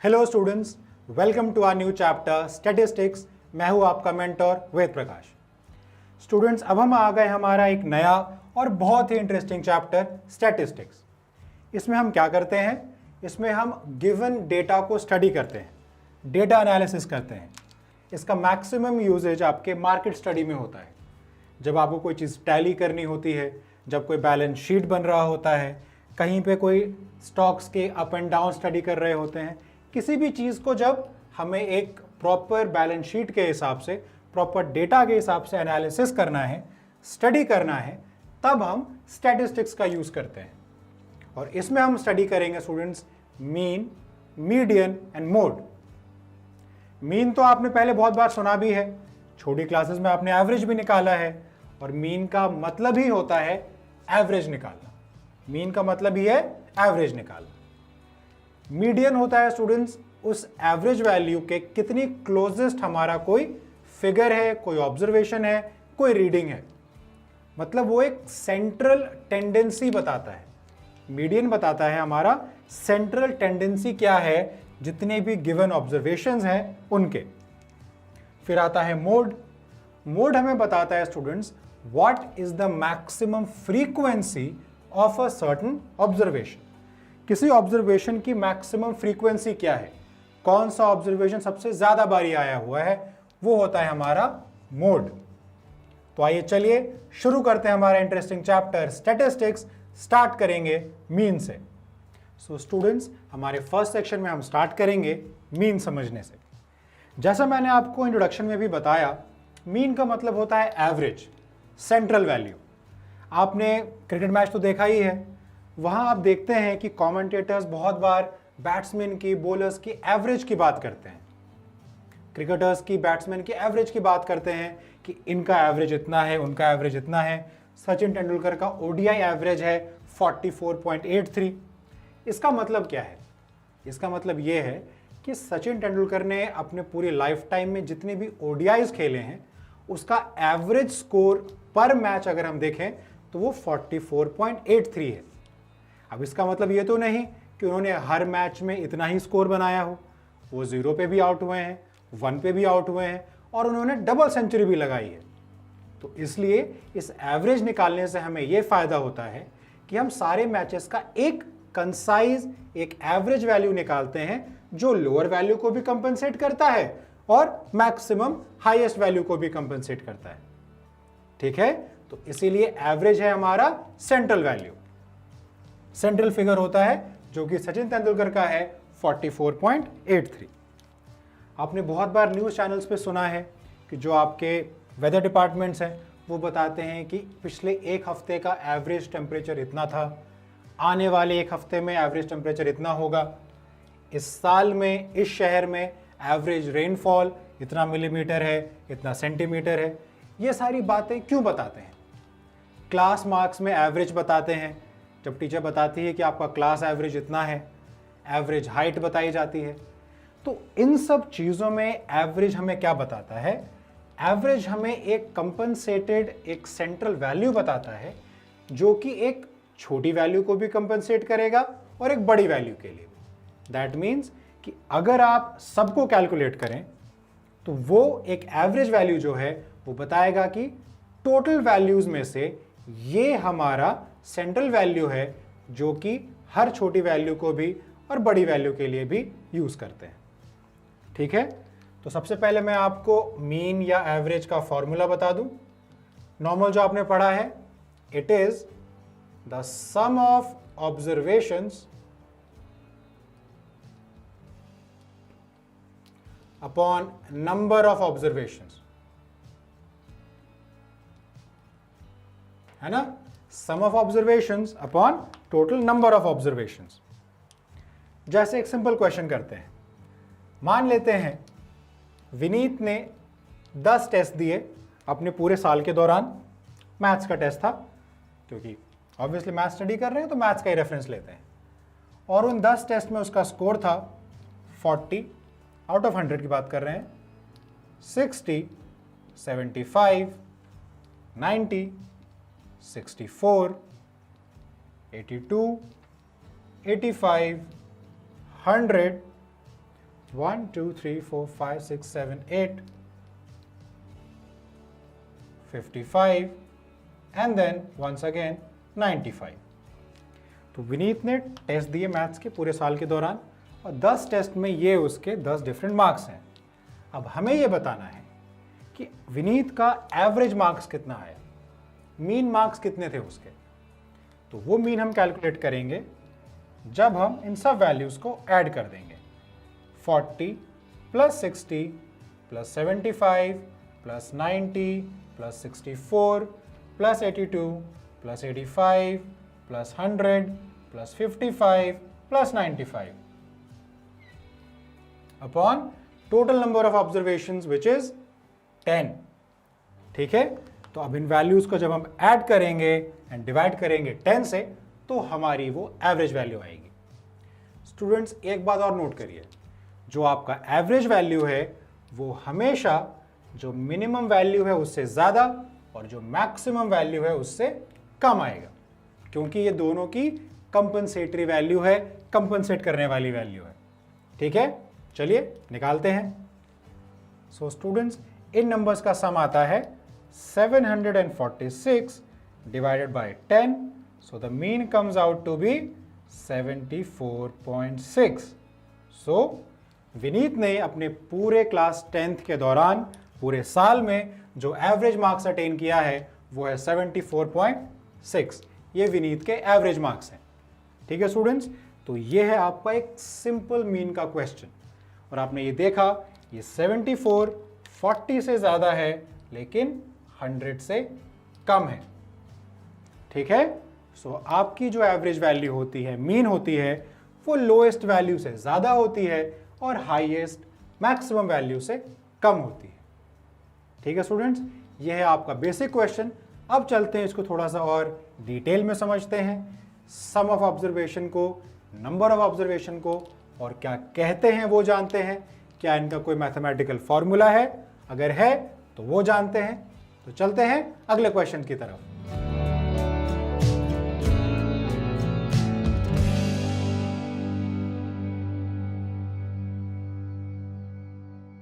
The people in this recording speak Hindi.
Hello students, welcome to our new chapter statistics. मैं हूं आपका मेंटर वेद प्रकाश। स्टूडेंट्स, अब हम आ गए हमारा एक नया और बहुत ही इंटरेस्टिंग चैप्टर स्टैटिस्टिक्स। इसमें हम क्या करते हैं? इसमें हम गिवन डेटा को स्टडी करते हैं, डेटा एनालिसिस करते हैं। इसका मैक्सिमम यूजेज आपके मार्केट स्टडी में होता है। जब आपको कोई चीज़ टैली करनी होती है, जब कोई बैलेंस शीट बन रहा होता है, कहीं पे कोई स्टॉक्स के अप एंड डाउन स्टडी कर रहे होते हैं, किसी भी चीज़ को जब हमें एक प्रॉपर बैलेंस शीट के हिसाब से, प्रॉपर डेटा के हिसाब से एनालिसिस करना है, स्टडी करना है, तब हम स्टैटिस्टिक्स का यूज़ करते हैं। और इसमें हम स्टडी करेंगे students mean, median and mode. Mean तो आपने पहले बहुत बार सुना भी है, छोटी क्लासेस में आपने एवरेज भी निकाला है। और मीन का मतलब ही होता है एवरेज निकालना। मीन का मतलब ही है एवरेज निकालना। मीडियन होता है स्टूडेंट्स उस एवरेज वैल्यू के कितनी क्लोजेस्ट हमारा कोई फिगर है, कोई ऑब्जर्वेशन है, कोई रीडिंग है। मतलब वो एक सेंट्रल टेंडेंसी बताता है। मीडियन बताता है हमारा सेंट्रल टेंडेंसी क्या है जितने भी गिवन ऑब्जर्वेशंस हैं उनके। फिर आता है मोड। मोड हमें बताता है students what is the maximum frequency of a certain observation. किसी ऑब्जर्वेशन की मैक्सिमम फ्रीक्वेंसी क्या है, कौन सा ऑब्जर्वेशन सबसे ज्यादा बारी आया हुआ है, वो होता है हमारा मोड। तो आइए चलिए शुरू करते हैं हमारा इंटरेस्टिंग चैप्टर स्टैटिस्टिक्स। स्टार्ट करेंगे मीन से। सो स्टूडेंट्स, हमारे फर्स्ट सेक्शन में हम स्टार्ट करेंगे मीन समझने से। जैसा मैंने आपको इंट्रोडक्शन में भी बताया, मीन का मतलब होता है एवरेज, सेंट्रल वैल्यू। आपने क्रिकेट मैच तो देखा ही है, वहां आप देखते हैं कि कमेंटेटर्स बहुत बार बैट्समैन की, बॉलर्स की एवरेज की बात करते हैं। क्रिकेटर्स की, बैट्समैन की एवरेज की बात करते हैं कि इनका एवरेज इतना है, उनका एवरेज इतना है। सचिन तेंदुलकर का ओडीआई एवरेज है 44.83। इसका मतलब क्या है? इसका मतलब यह है कि सचिन तेंदुलकर ने अपने पूरी लाइफ टाइम में जितने भी ओडीआईज खेले हैं, उसका एवरेज स्कोर पर मैच अगर हम देखें तो वो 44.83 है। अब इसका मतलब ये तो नहीं कि उन्होंने हर मैच में इतना ही स्कोर बनाया हो। वो 0 पे भी आउट हुए हैं, 1 पे भी आउट हुए हैं, और उन्होंने डबल सेंचुरी भी लगाई है। तो इसलिए इस एवरेज निकालने से हमें यह फायदा होता है कि हम सारे मैचेस का एक कंसाइज, एक एवरेज वैल्यू निकालते हैं जो लोअर वैल्यू को भी कंपनसेट करता है और मैक्सिमम हाईएस्ट वैल्यू को भी कंपनसेट करता है। ठीक है, तो इसीलिए एवरेज है हमारा सेंट्रल वैल्यू, सेंट्रल फिगर होता है, जो कि सचिन तेंदुलकर का है 44.83। आपने बहुत बार न्यूज़ चैनल्स पे सुना है कि जो आपके वेदर डिपार्टमेंट्स हैं वो बताते हैं कि पिछले एक हफ्ते का एवरेज टेम्परेचर इतना था, आने वाले एक हफ्ते में एवरेज टेम्परेचर इतना होगा, इस साल में इस शहर में एवरेज रेनफॉल इतना मिलीमीटर है, इतना सेंटीमीटर है। ये सारी बातें क्यों बताते हैं? क्लास मार्क्स में एवरेज बताते हैं, जब टीचर बताती है कि आपका क्लास एवरेज इतना है, एवरेज हाइट बताई जाती है। तो इन सब चीज़ों में एवरेज हमें क्या बताता है? एवरेज हमें एक कंपनसेटेड, एक सेंट्रल वैल्यू बताता है जो कि एक छोटी वैल्यू को भी कंपनसेट करेगा और एक बड़ी वैल्यू के लिए भी। दैट मीन्स कि अगर आप सबको कैलकुलेट करें तो वो एक एवरेज वैल्यू जो है वो बताएगा कि टोटल वैल्यूज में से ये हमारा सेंट्रल वैल्यू है जो कि हर छोटी वैल्यू को भी और बड़ी वैल्यू के लिए भी यूज करते हैं। ठीक है, तो सबसे पहले मैं आपको मीन या एवरेज का फॉर्मूला बता दूं। नॉर्मल जो आपने पढ़ा है, it is the sum of observations upon number of observations, है ना? Sum of observations upon total number of observations. जैसे एक सिंपल क्वेश्चन करते हैं। मान लेते हैं विनीत ने 10 टेस्ट दिए अपने पूरे साल के दौरान। मैथ्स का टेस्ट था, क्योंकि ऑब्वियसली मैथ्स स्टडी कर रहे हैं तो मैथ्स का ही रेफरेंस लेते हैं। और उन 10 टेस्ट में उसका स्कोर था 40 आउट ऑफ 100 की बात कर रहे हैं, 60, 75, 90, 64, 82, 85, 100, 1 2 3 4 5 6 7 8 55 एंड देन वंस अगेन 95। तो विनीत ने टेस्ट दिए मैथ्स के पूरे साल के दौरान और 10 टेस्ट में ये उसके 10 डिफरेंट मार्क्स हैं। अब हमें ये बताना है कि विनीत का एवरेज मार्क्स कितना आया, मीन मार्क्स कितने थे उसके। तो वो मीन हम कैलकुलेट करेंगे जब हम इन सब वैल्यूज को ऐड कर देंगे। 40 plus 60 plus 75 plus 90 plus 64 plus 82 plus 85 plus 100 plus 55 plus 95 upon total number of observations which is 10। ठीक है, तो अब इन वैल्यूज को जब हम ऐड करेंगे एंड डिवाइड करेंगे 10 से तो हमारी वो एवरेज वैल्यू आएगी। स्टूडेंट्स एक बात और नोट करिए, जो आपका एवरेज वैल्यू है वो हमेशा जो मिनिमम वैल्यू है उससे ज़्यादा और जो मैक्सिमम वैल्यू है उससे कम आएगा, क्योंकि ये दोनों की कंपनसेटरी वैल्यू है, कंपनसेट करने वाली वैल्यू है। ठीक है, चलिए निकालते हैं। सो स्टूडेंट्स इन नंबर्स का सम आता है 746 divided by 10, so the mean comes out to be 74.6। So Vineet ने अपने पूरे क्लास 10th के दौरान पूरे साल में जो एवरेज मार्क्स अटेन किया है वो है 74.6। ये विनीत के एवरेज मार्क्स हैं। ठीक है स्टूडेंट्स, तो ये है आपका एक सिंपल मीन का क्वेश्चन और आपने ये देखा ये 74 40 से ज़्यादा है लेकिन 100 से कम है। ठीक है, सो आपकी जो एवरेज वैल्यू होती है, मीन होती है, वो लोएस्ट वैल्यू से ज़्यादा होती है और हाईएस्ट मैक्सिमम वैल्यू से कम होती है। ठीक है स्टूडेंट्स, ये है आपका बेसिक क्वेश्चन। अब चलते हैं इसको थोड़ा सा और डिटेल में समझते हैं, सम ऑफ ऑब्जर्वेशन को, नंबर ऑफ ऑब्जर्वेशन को, और क्या कहते हैं वो जानते हैं। क्या इनका कोई मैथमेटिकल फॉर्मूला है? अगर है तो वो जानते हैं। तो चलते हैं अगले क्वेश्चन की तरफ।